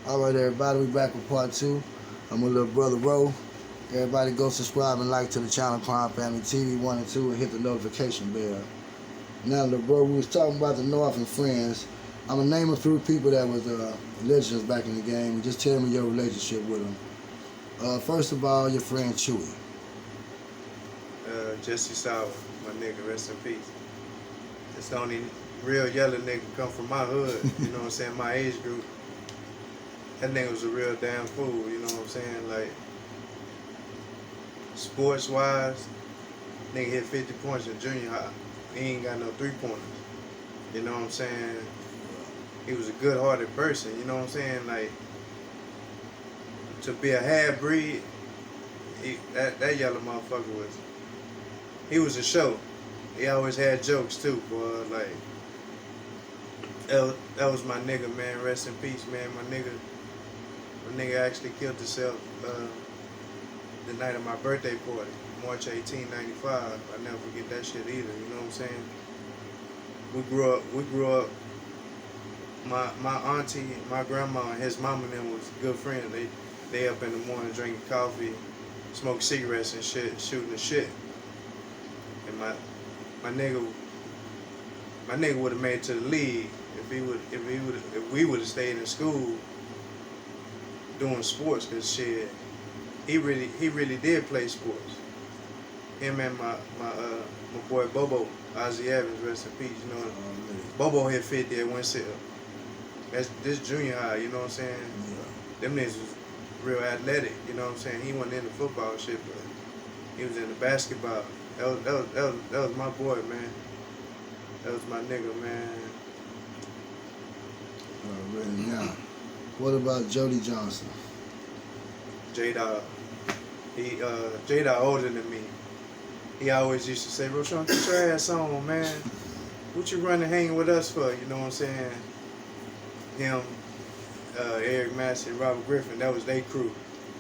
Alright everybody, we back with part 2. I'm with little brother Ro. Everybody go subscribe and like to the channel Krime Family TV 1 and 2 and hit the notification bell. Now little bro, we was talking about the North and friends. I'm gonna name a few people that was legends back in the game and just tell me your relationship with them. First of all, your friend Chewy. Jesse Sauer, my nigga, rest in peace. It's the only real yellow nigga come from my hood, you know what I'm saying, my age group. That nigga was a real damn fool, you know what I'm saying, like, sports-wise, nigga hit 50 points in junior high. He ain't got no three-pointers, you know what I'm saying. He was a good-hearted person, you know what I'm saying, like, to be a half-breed, that yellow motherfucker was, he was a show. He always had jokes too, boy. Like, that was my nigga, man. Rest in peace, man. My nigga actually killed himself the night of my birthday party, March 18, 95. I never forget that shit either. You know what I'm saying? We grew up. My auntie, my grandma, and his mama and them was good friends. They up in the morning drinking coffee, smoke cigarettes and shit, shooting the shit. And my nigga would have made it to the league if we would have stayed in school doing sports, cause shit, he really did play sports. Him and my boy Bobo, Ozzy Evans, rest in peace. You know, Bobo hit 50 at one sip. That's this junior high. You know what I'm saying? Yeah. Them niggas was real athletic. You know what I'm saying? He wasn't into football shit, but he was into basketball. That was my boy, man. That was my nigga, man. Already now. What about Jodie Johnson? J-Dog. J-Dog older than me. He always used to say, Roshawn, get your ass on, man. What you running hanging with us for? You know what I'm saying? Him, Eric Massey, and Robert Griffin, that was their crew.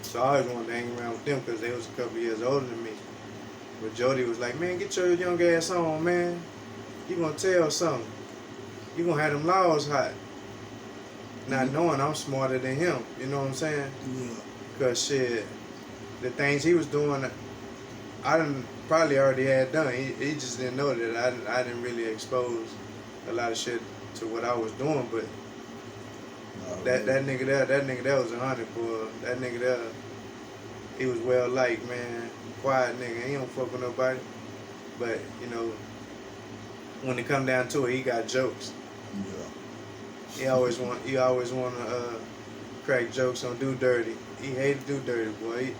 So I always wanted to hang around with them because they was a couple years older than me. But Jodie was like, man, get your young ass on, man. You gonna tell something. You gonna have them laws hot. Not knowing I'm smarter than him, you know what I'm saying? Yeah. Because shit, the things he was doing, I done probably already had done. He just didn't know that I didn't really expose a lot of shit to what I was doing. But that nigga there was 100, boy. That nigga there, he was well liked, man. Quiet nigga, he don't fuck with nobody. But you know, when it come down to it, he got jokes. Yeah. He always want to crack jokes on Do Dirty. He hated Do Dirty, boy.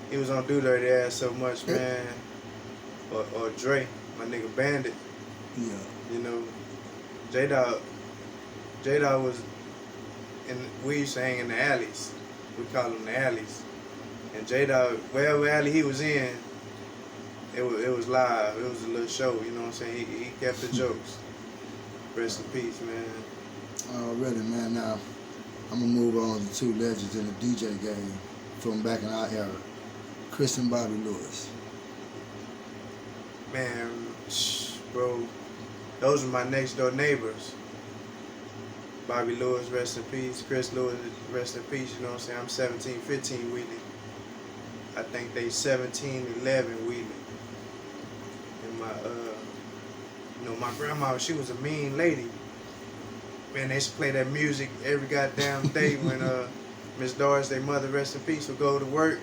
He was on Do Dirty ass so much, man. Or Dre, my nigga Bandit. Yeah. You know, J-Dog was we used to hang in the alleys. We call them the alleys. And J-Dog, wherever alley he was in, it was live. It was a little show, you know what I'm saying? He kept the jokes. Rest in peace, man. Already, man. Now, I'm going to move on to two legends in the DJ game from back in our era. Chris and Bobby Lewis. Man, bro, those are my next door neighbors. Bobby Lewis, rest in peace. Chris Lewis, rest in peace, you know what I'm saying? I'm 17, 15 Wheelie. I think they 17, 11 Wheelie. And you know, my grandma, she was a mean lady. Man, they used to play that music every goddamn day when Miss Doris, their mother, rest in peace, would go to work.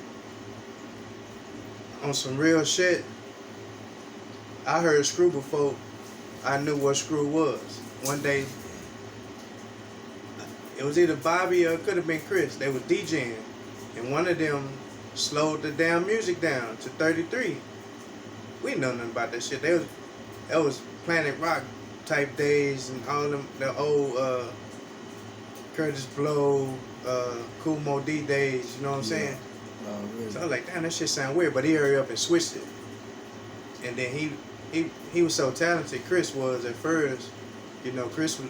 On some real shit, I heard Screw before I knew what Screw was. One day, it was either Bobby or it could have been Chris. They was DJing, and one of them slowed the damn music down to 33. We know nothing about that shit. That was Planet Rock type days and all them the old Curtis Blow, Kool Moe Dee days. You know what I'm saying? Really? So I was like, damn, that shit sound weird. But he hurried up and switched it. And then he was so talented. Chris was at first. You know, Chris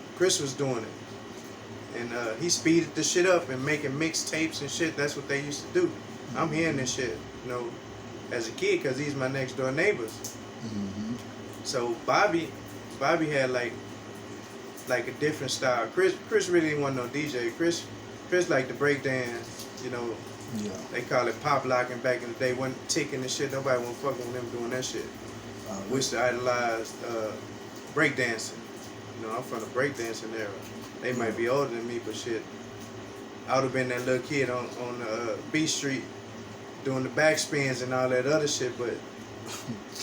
was doing it. And he speeded the shit up and making mixtapes and shit. That's what they used to do. I'm hearing this shit, you know, as a kid, because he's my next door neighbors. Mm-hmm. So Bobby had like a different style. Chris really didn't want no DJ. Chris It's like the breakdance, you know. Yeah. They call it pop locking back in the day. Wasn't ticking and shit. Nobody wasn't fucking with them doing that shit. We used to idolize breakdancing. You know, I'm from the breakdancing era. They might be older than me, but shit, I would have been that little kid on B Street doing the backspins and all that other shit. But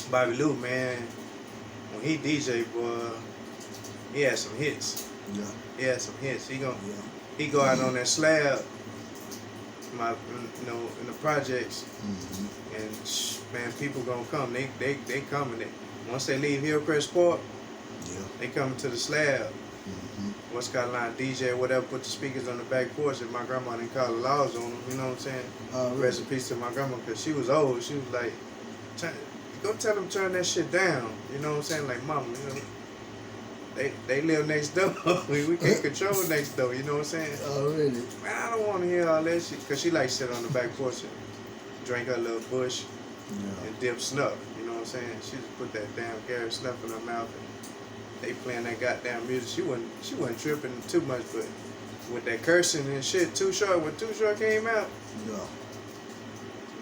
Bobby Lou, man, when he DJ, boy, he had some hits. Yeah. He had some hits. He go out on that slab, in the projects, and man, people gonna come. They coming. Once they leave Hillcrest Park, they coming to the slab. West Carolina DJ or whatever, put the speakers on the back porch, and my grandma didn't call the laws on them. You know what I'm saying? Really? Rest in peace to my grandma, because she was old. She was like, go tell them turn that shit down. You know what I'm saying? Like, mama, you know. They live next door. we can't control next door. You know what I'm saying? Oh, really? Man, I don't want to hear all that shit. Because she like sit on the back porch and drink her little bush and dip snuff. You know what I'm saying? She just put that damn carrot snuff in her mouth. And they playing that goddamn music. She wasn't tripping too much, but with that cursing and shit, Too Short, when Too Short came out,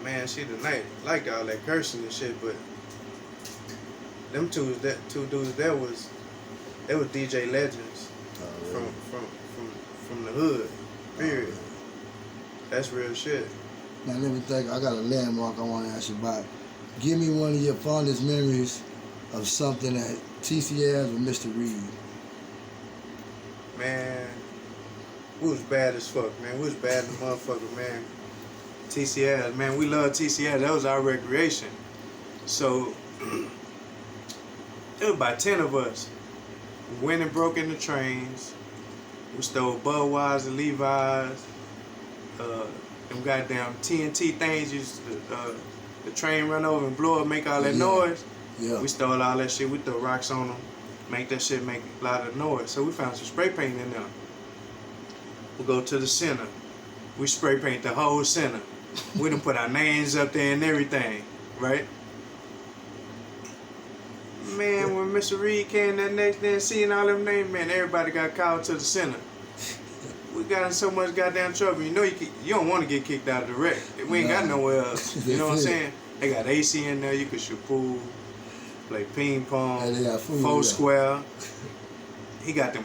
man, she tonight liked all that cursing and shit, but them two dudes there was... They were DJ legends from the hood, period. That's real shit. Now let me think, I got a landmark I want to ask you about. Give me one of your fondest memories of something that TCS or Mr. Reed. Man, we was bad as fuck, man. We was bad as a motherfucker, man. TCS, man, we love TCS. That was our recreation. So, it was about 10 of us. We went and broke into trains. We stole Budweiser, Levi's, them goddamn TNT things. The train run over and blow up, make all that noise. Yeah. We stole all that shit. We throw rocks on them, make that shit make a lot of noise. So we found some spray paint in there. We go to the center. We spray paint the whole center. We done put our names up there and everything, right? Man, when Mr. Reed came that next day and seeing all them names, man, everybody got called to the center. We got in so much goddamn trouble. You know you don't want to get kicked out of the wreck. We ain't got nowhere else. You know what I'm saying? They got AC in there. You could shoot pool, play ping pong, four square. He got them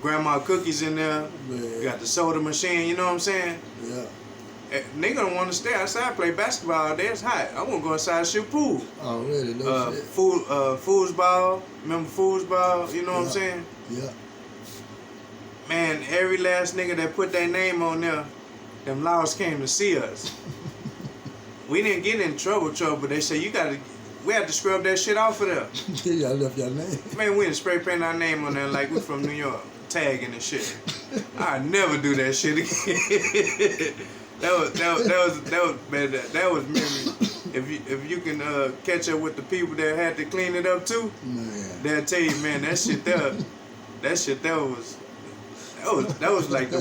grandma cookies in there. Man. Got the soda machine. You know what I'm saying? Yeah. They gonna want to stay outside, play basketball all day. It's hot. I want to go inside and shoot pool. Oh, really? No shit. Foosball. Remember foosball? You know what I'm saying? Yeah. Man, every last nigga that put their name on there, them laws came to see us. We didn't get in trouble, but they say we had to scrub that shit off of there. Y'all left your name. Man, we didn't spray paint our name on there like we from New York, tagging and shit. I'd never do that shit again. That was memory. If you can catch up with the people that had to clean it up too, Man. they'll tell you, man, that shit was like the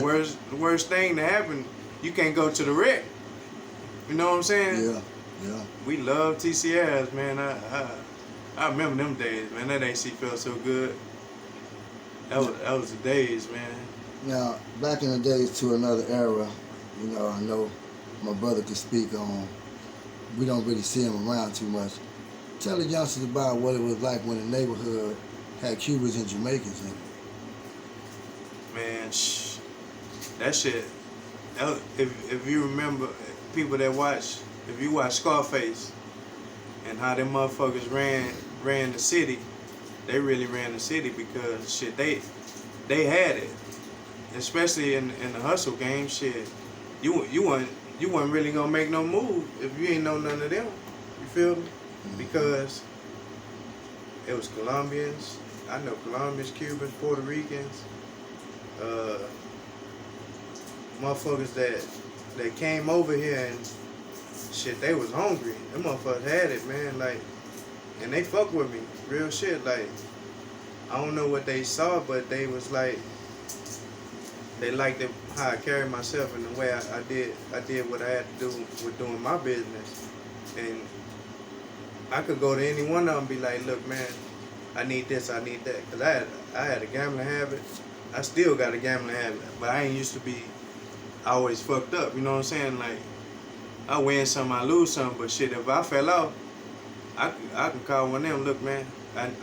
worst thing to happen. You can't go to the wreck. You know what I'm saying? Yeah. Yeah. We love TCS, man. I remember them days, man. That AC felt so good. That was the days, man. Now, back in the days to another era, you know, I know my brother could speak on. We don't really see him around too much. Tell the youngsters about what it was like when the neighborhood had Cubans and Jamaicans in it. Man, that shit. If you remember, people that watch, if you watch Scarface and how them motherfuckers ran the city, they really ran the city because shit, they had it. Especially in the hustle game, shit. You wasn't really gonna make no move if you ain't know none of them. You feel me? Because it was Colombians. I know Colombians, Cubans, Puerto Ricans, motherfuckers that came over here and shit, they was hungry. Them motherfuckers had it, man. Like, and they fuck with me, real shit. Like, I don't know what they saw, but they was like, they liked how I carried myself and the way I did what I had to do with doing my business. And I could go to any one of them and be like, look, man, I need this, I need that. Because I had a gambling habit. I still got a gambling habit, but I ain't used to be I always fucked up. You know what I'm saying? Like, I win some, I lose some. But shit, if I fell off, I can call one of them. Look, man,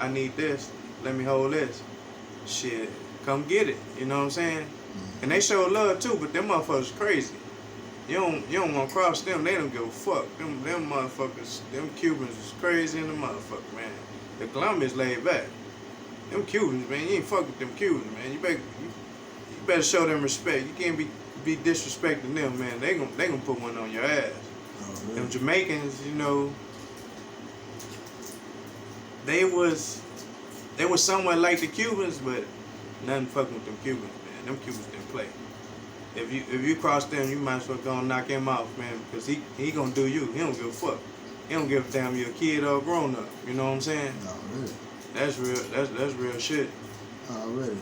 I need this. Let me hold this. Shit, come get it. You know what I'm saying? And they show love too, but them motherfuckers crazy. You don't want to cross them. They don't give a fuck. Them motherfuckers, them Cubans is crazy in the motherfucker, man. The Colombians laid back. Them Cubans, man, you ain't fuck with them Cubans, man. You better show them respect. You can't be disrespecting them, man. They gonna put one on your ass. Oh, really? Them Jamaicans, you know, they was somewhat like the Cubans, but nothing fucking with them Cubans, man. Them Cubans didn't play. If you cross them, you might as well go and knock him off, man, because he gonna do you. He don't give a fuck. He don't give a damn you're a kid or a grown up. You know what I'm saying? No, really. That's real. That's real shit. Already.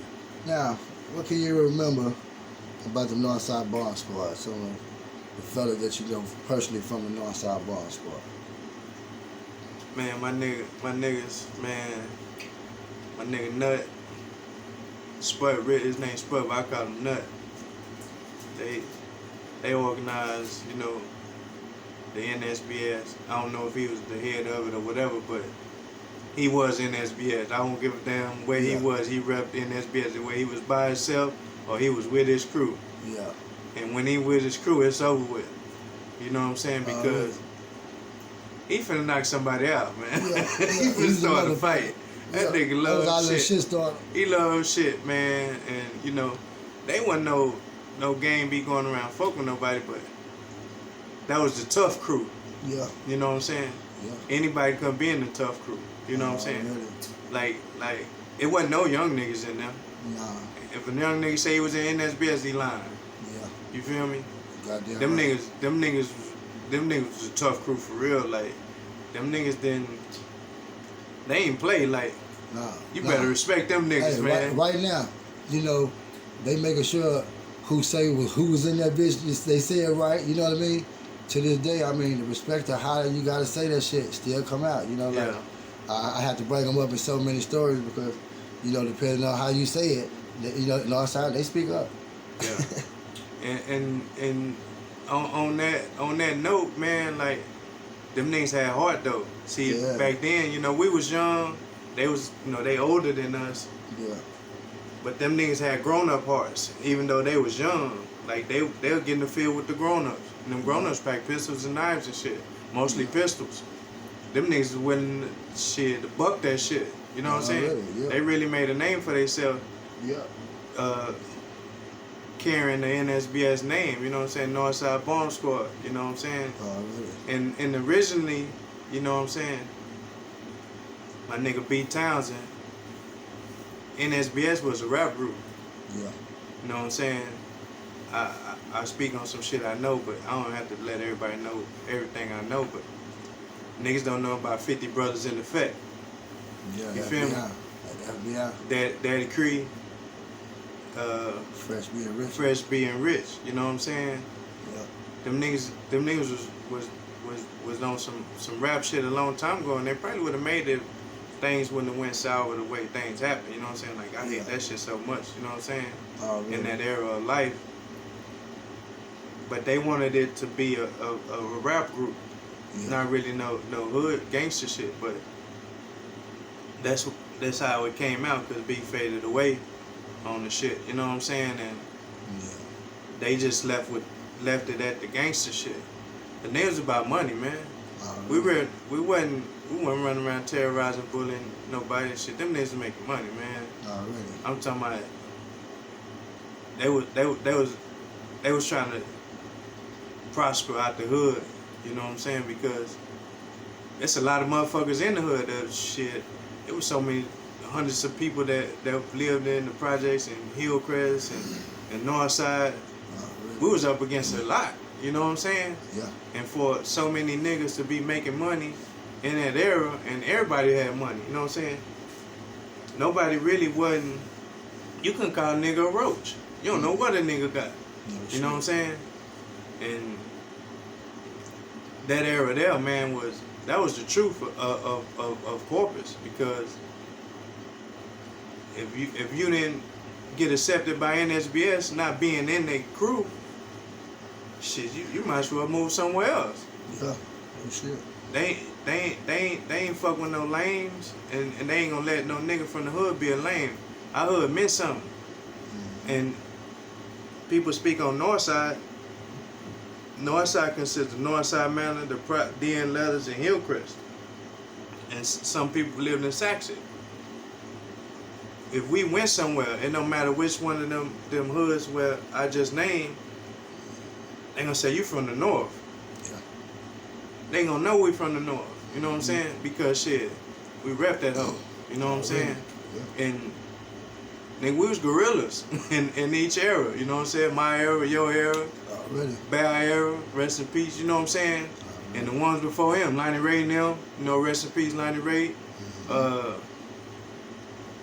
Now, what can you remember about the Northside Bomb Squad? Some of the fella that you know personally from the Northside Bomb Squad. Man, my niggas, man, my nigga Nut, Spud, his name Spud, but I call him Nut. They organized, you know, the NSBS. I don't know if he was the head of it or whatever, but he was NSBS. I don't give a damn where he was. He repped NSBS, the way he was by himself or he was with his crew. Yeah. And when he with his crew, it's over with. You know what I'm saying? Because he finna knock somebody out, man. Yeah. He finna start a fight. That nigga loves shit. He loves shit, man. And, you know, they wasn't no game be going around fuck with nobody, but that was the tough crew. Yeah. You know what I'm saying? Yeah. Anybody could be in the tough crew. You know what I'm saying? Really. Like, it wasn't no young niggas in there. Nah. If a young nigga say he was in NSBS, he lying. Yeah. You feel me? Goddamn Them right. niggas was a tough crew for real. Like, them niggas they ain't play. Like, you better respect them niggas, hey, man. Right now, you know, they making sure who was in that bitch, they say it right, you know what I mean? To this day, I mean, the respect of how you gotta say that shit still come out, you know, like, I have to bring them up in so many stories because, you know, depending on how you say it, you know, Northside, they speak up. Yeah. and on that note, man, like, them niggas had heart though. See, back then, you know, we was young, they was, you know, they older than us. Yeah. But them niggas had grown-up hearts, even though they was young. Like, they were getting in the field with the grown-ups. And them grown-ups pack pistols and knives and shit. Mostly pistols. Them niggas was willing to buck that shit. You know what I'm saying? Really, They really made a name for themselves. Yeah. Carrying the NSBS name, you know what I'm saying? Northside Bomb Squad, you know what I'm saying? Really. And originally, you know what I'm saying? My nigga B. Townsend, NSBS was a rap group. Yeah. You know what I'm saying? I speak on some shit I know, but I don't have to let everybody know everything I know, but niggas don't know about 50 Brothers in Effect. Yeah. You feel me? FBI. Daddy Cree, Fresh being rich. You know what I'm saying? Yeah. Them niggas was on some rap shit a long time ago, and they probably would have made it. Things wouldn't have went sour the way things happen. You know what I'm saying? Like, I hate that shit so much. You know what I'm saying? Really? In that era of life. But they wanted it to be a rap group, not really no hood gangster shit. But that's how it came out, because B faded away on the shit. You know what I'm saying? And they just left it at the gangster shit. The name was about money, man. We wasn't running around terrorizing, bullying nobody and shit. Them niggas was making money, man. Really? I'm talking about they was trying to prosper out the hood. You know what I'm saying? Because there's a lot of motherfuckers in the hood that shit. It was so many hundreds of people that lived in the projects and Hillcrest and Northside. Really? We was up against a lot. You know what I'm saying? Yeah. And for so many niggas to be making money in that era, and everybody had money, you know what I'm saying? Nobody really wasn't, you couldn't call a nigga a roach. You don't know what a nigga got. You know what I'm saying? And that era there, man, that was the truth of Corpus, because if you didn't get accepted by NSBS, not being in their crew, shit, you might as well move somewhere else. Yeah, no shit. They ain't fuck with no lames, and they ain't gonna let no nigga from the hood be a lame. Our hood meant something. And people speak on Northside. Northside consists of Northside Manor, the DN Leathers, and Hillcrest. And some people lived in Saxon. If we went somewhere, it don't matter which one of them hoods where I just named, they gonna say you from the north. Yeah. They gonna know we from the north. You know what I'm saying? Because shit, we rep that hoe. You know what I'm saying? Yeah. And nigga, we was gorillas in each era. You know what I'm saying? My era, your era, Already. Bear era, rest in peace. You know what I'm saying? And the ones before him, Lonnie Ray and them, you know, rest in peace, Lonnie Ray.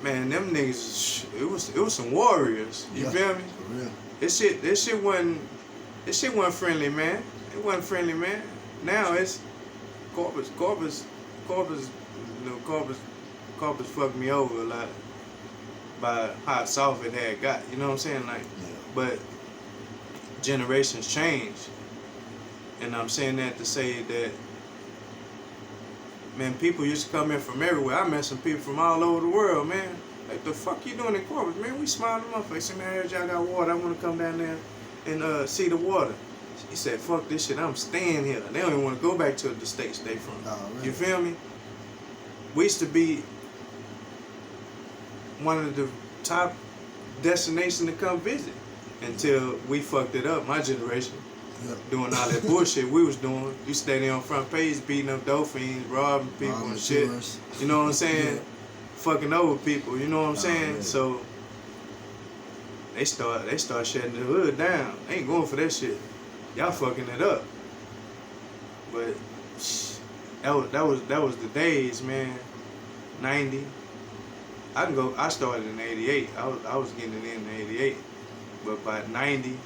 Man, them niggas, it was some warriors. You feel me? For real. This shit wasn't friendly, man. It wasn't friendly, man. Now it's Corpus, you know, Corpus fucked me over a lot by how soft it had got. You know what I'm saying? Like, but generations change, and I'm saying that to say that, man, people used to come in from everywhere. I met some people from all over the world, man. Like, the fuck you doing in Corpus, man? We smiled them up. They said, man, I heard y'all got water. I want to come down there and see the water. He said, fuck this shit. I'm staying here. They don't even want to go back to the states they from. Really. You feel me? We used to be one of the top destinations to come visit until we fucked it up, my generation. Doing all that bullshit we was doing. You stay there on front page beating up dolphins, robbing people and shit. You know what I'm saying? Fucking over people, you know what I'm saying? Really. So they start shutting the hood down. They ain't going for that shit. Y'all fucking it up. But that was the days, man. 90. I started in 88. I was getting it in 88. But by 90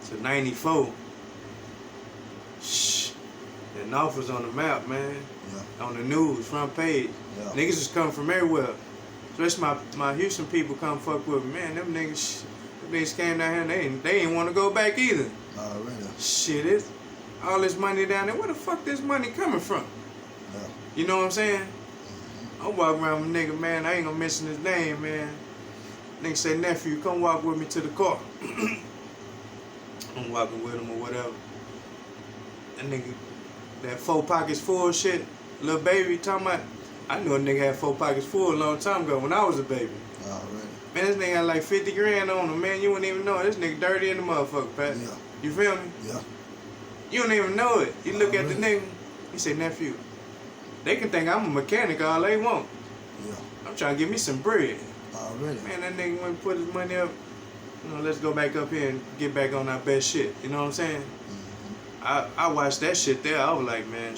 to 94, the North was on the map, man. On the news, front page. Niggas was coming from everywhere. Especially my Houston people come fuck with me. Man, them niggas came down here and they ain't want to go back either. Really. Shit, it's all this money down there. Where the fuck this money coming from? You know what I'm saying? I walk around with a nigga, man, I ain't gonna mention his name, man. Nigga say, nephew, come walk with me to the car. I'm walking with him or whatever. That nigga, that 4 pockets full shit, little baby talking about, I knew a nigga had 4 pockets full a long time ago when I was a baby. Man, this nigga had like 50 grand on him, man. You wouldn't even know it. This nigga dirty in the motherfucker, Pat. You feel me? You don't even know it. You look at the nigga, he say, nephew, they can think I'm a mechanic all they want. I'm trying to get me some bread. Man, that nigga went and put his money up. You know, let's go back up here and get back on our best shit. You know what I'm saying? I watched that shit there. I was like, man,